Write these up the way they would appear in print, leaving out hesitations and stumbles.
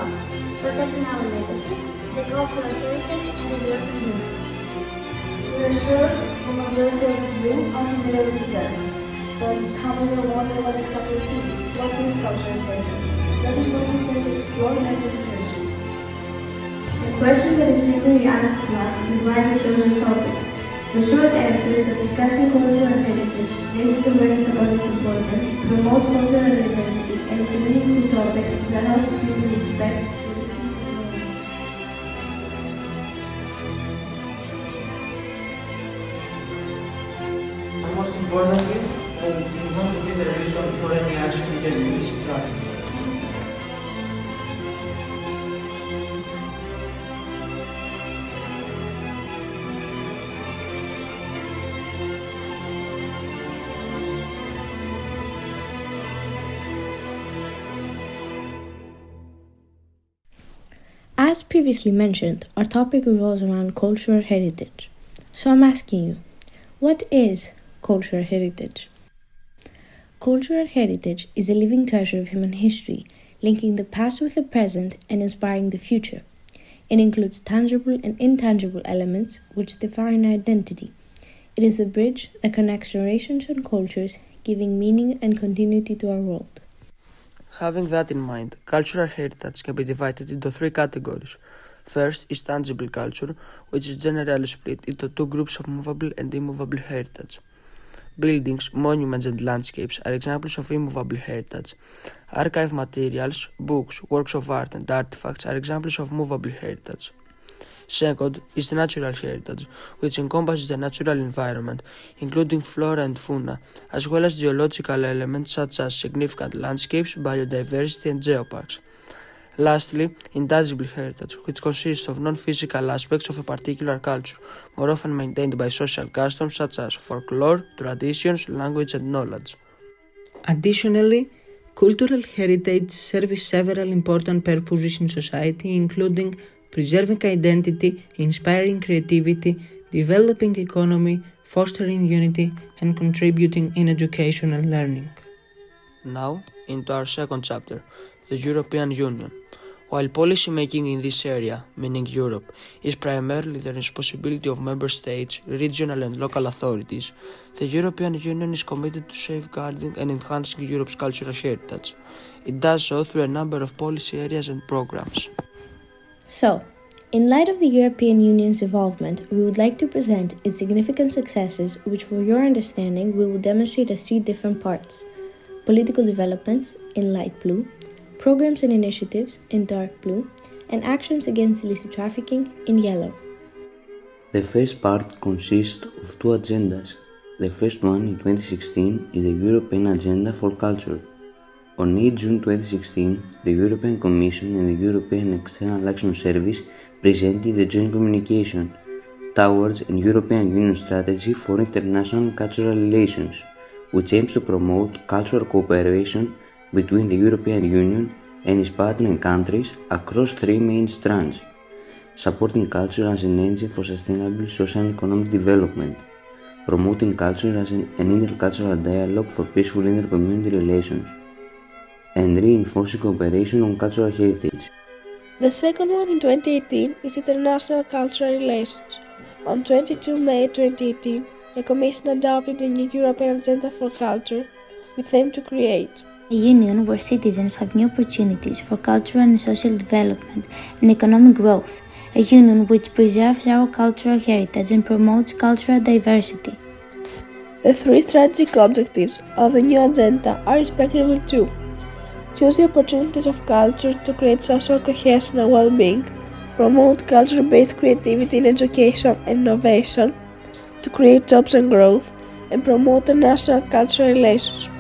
about protecting our legacy, the cultural heritage, and the European Union. We are sure the majority of you are familiar with them, but how many wonder what exactly it is? What is cultural heritage? That is what we tend to explore in our presentation. The question that is frequently asked to us is why we chose the topic. The short answer is that discussing cultural heritage raises awareness about its importance, promotes cultural diversity, and it's a meaningful topic that helps people respect traditions and values. And most importantly, we want to be the reason for any action against illicit trafficking. As previously mentioned, our topic revolves around cultural heritage. So I'm asking you, what is cultural heritage? Cultural heritage is a living treasure of human history, linking the past with the present and inspiring the future. It includes tangible and intangible elements which define our identity. It is a bridge that connects generations and cultures, giving meaning and continuity to our world. Having that in mind, cultural heritage can be divided into three categories. First is tangible culture, which is generally split into two groups of movable and immovable heritage. Buildings, monuments and landscapes are examples of immovable heritage. Archive materials, books, works of art and artifacts are examples of movable heritage. Second is the natural heritage, which encompasses the natural environment, including flora and fauna, as well as geological elements such as significant landscapes, biodiversity and geoparks. Lastly, intangible heritage, which consists of non-physical aspects of a particular culture, more often maintained by social customs such as folklore, traditions, language and knowledge. Additionally, cultural heritage serves several important purposes in society, including preserving identity, inspiring creativity, developing economy, fostering unity, and contributing in education and learning. Now, into our second chapter, the European Union. While policy making in this area, meaning Europe, is primarily the responsibility of member states, regional and local authorities, the European Union is committed to safeguarding and enhancing Europe's cultural heritage. It does so through a number of policy areas and programs. So, in light of the European Union's involvement, we would like to present its significant successes, which for your understanding we will demonstrate as three different parts: political developments in light blue, programs and initiatives in dark blue, and actions against illicit trafficking in yellow. The first part consists of two agendas. The first one in 2016 is the European Agenda for Culture. On 8 June 2016, the European Commission and the European External Action Service presented the joint communication towards a European Union strategy for international cultural relations, which aims to promote cultural cooperation between the European Union and its partner countries across three main strands: supporting culture as an engine for sustainable social and economic development, promoting culture as an intercultural dialogue for peaceful inter-community relations, and reinforcing cooperation on cultural heritage. The second one in 2018 is International Cultural Relations. On 22 May 2018, the Commission adopted a new European Agenda for Culture with aim to create a union where citizens have new opportunities for cultural and social development and economic growth, a union which preserves our cultural heritage and promotes cultural diversity. The three strategic objectives of the new agenda are respectively to use the opportunities of culture to create social cohesion and well-being, promote culture-based creativity in education and innovation, to create jobs and growth, and promote international cultural relations.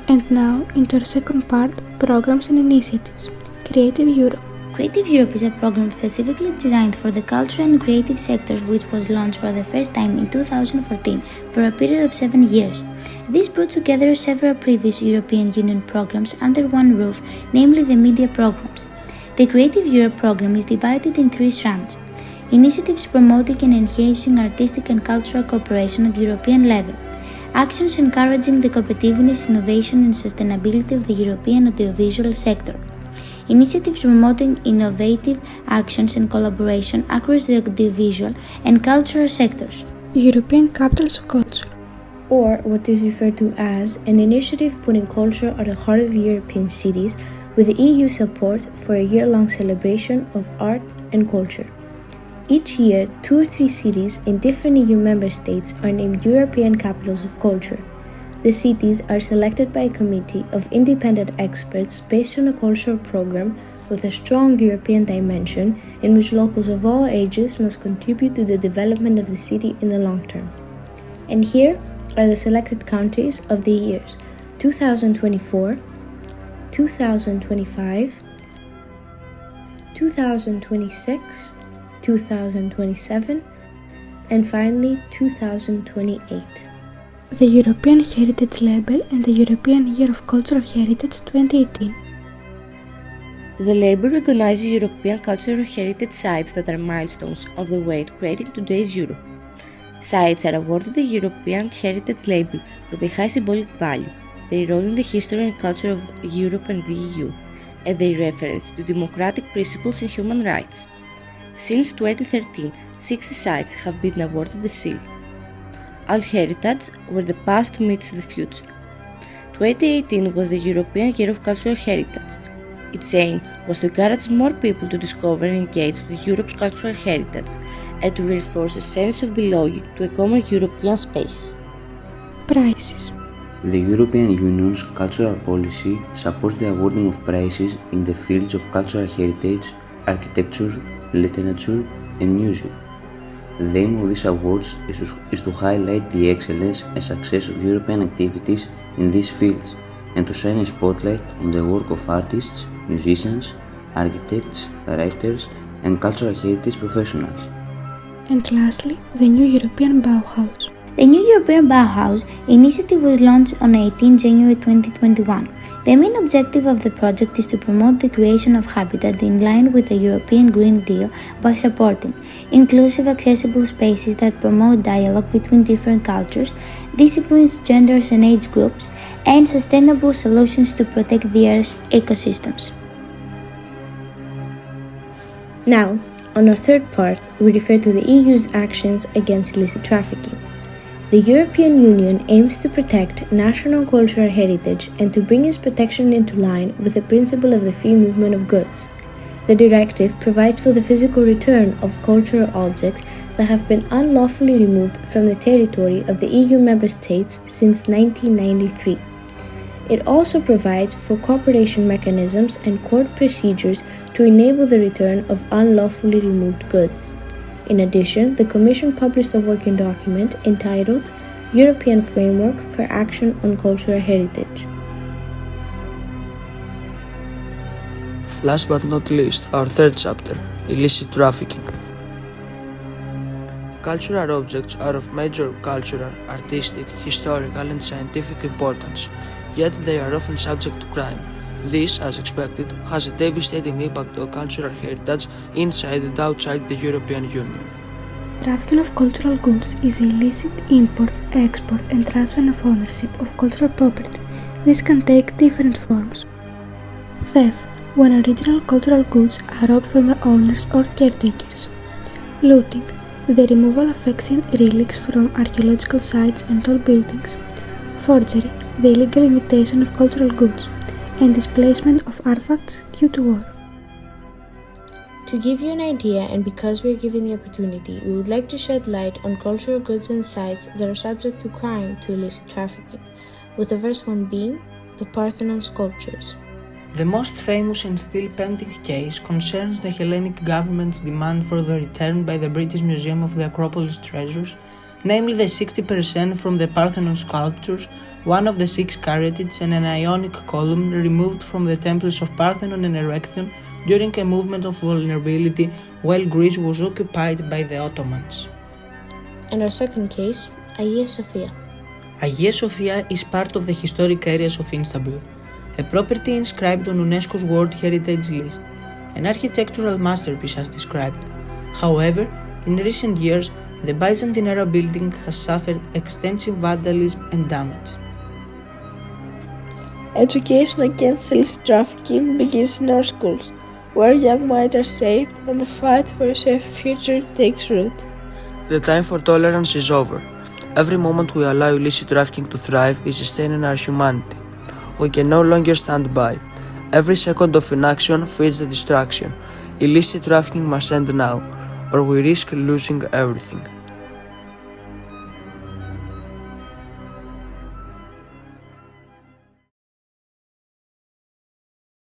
And now, into our second part, programs and initiatives. Creative Europe. Creative Europe is a program specifically designed for the cultural and creative sectors, which was launched for the first time in 2014 for a period of 7 years. This brought together several previous European Union programs under one roof, namely the media programs. The Creative Europe program is divided in three strands: initiatives promoting and enhancing artistic and cultural cooperation at European level, actions encouraging the competitiveness, innovation, and sustainability of the European audiovisual sector. Initiatives promoting innovative actions and collaboration across the audiovisual and cultural sectors. European Capitals of Culture, or what is referred to as an initiative putting culture at the heart of European cities with EU support for a year-long celebration of art and culture. Each year, 2 or 3 cities in different EU member states are named European Capitals of Culture. The cities are selected by a committee of independent experts based on a cultural program with a strong European dimension in which locals of all ages must contribute to the development of the city in the long term. And here are the selected countries of the years 2024, 2025, 2026, 2027, and finally 2028. the European Heritage Label and the European Year of Cultural Heritage 2018. The label recognizes European cultural heritage sites that are milestones on the way to creating today's Europe. Sites are awarded the European Heritage Label for their high symbolic value, their role in the history and culture of Europe and the EU, and their reference to democratic principles and human rights. Since 2013, 60 sites have been awarded the seal. All heritage where the past meets the future. 2018 was the European Year of Cultural Heritage. Its aim was to encourage more people to discover and engage with Europe's cultural heritage and to reinforce a sense of belonging to a common European space. Prizes. The European Union's cultural policy supports the awarding of prizes in the fields of cultural heritage, architecture, literature, and music. The aim of these awards is to highlight the excellence and success of European activities in these fields and to shine a spotlight on the work of artists, musicians, architects, writers, and cultural heritage professionals. And lastly, the new European Bauhaus. The new European Bauhaus initiative was launched on 18 January 2021. The main objective of the project is to promote the creation of habitat in line with the European Green Deal by supporting inclusive, accessible spaces that promote dialogue between different cultures, disciplines, genders, and age groups, and sustainable solutions to protect the Earth's ecosystems. Now, on our third part, we refer to the EU's actions against illicit trafficking. The European Union aims to protect national cultural heritage and to bring its protection into line with the principle of the free movement of goods. The directive provides for the physical return of cultural objects that have been unlawfully removed from the territory of the EU member states since 1993. It also provides for cooperation mechanisms and court procedures to enable the return of unlawfully removed goods. In addition, the Commission published a working document entitled European Framework for Action on Cultural Heritage. Last but not least, our third chapter, illicit trafficking. Cultural objects are of major cultural, artistic, historical and scientific importance, yet they are often subject to crime. This, as expected, has a devastating impact on cultural heritage inside and outside the European Union. Trafficking of cultural goods is the illicit import, export, and transfer of ownership of cultural property. This can take different forms. Theft, when original cultural goods are robbed from their owners or caretakers. Looting, the removal of ancient relics from archaeological sites and tall buildings. Forgery, the illegal imitation of cultural goods. And displacement of artifacts due to war. To give you an idea, and because we are given the opportunity, we would like to shed light on cultural goods and sites that are subject to crime to illicit trafficking, with the first one being the Parthenon sculptures. The most famous and still pending case concerns the Hellenic government's demand for the return by the British Museum of the Acropolis treasures, namely the 60% from the Parthenon sculptures, one of the 6 caryatids and an Ionic column removed from the temples of Parthenon and Erechthon during a movement of vulnerability while Greece was occupied by the Ottomans. And our second case, Hagia Sophia. Hagia Sophia is part of the historic areas of Istanbul, a property inscribed on UNESCO's World Heritage List, an architectural masterpiece as described. However, in recent years, The Byzantine era building has suffered extensive vandalism and damage. Education against illicit trafficking begins in our schools, where young minds are shaped and the fight for a safe future takes root. The time for tolerance is over. Every moment we allow illicit trafficking to thrive is a stain in our humanity. We can no longer stand by. Every second of inaction feeds the distraction. Illicit trafficking must end now, or we risk losing everything.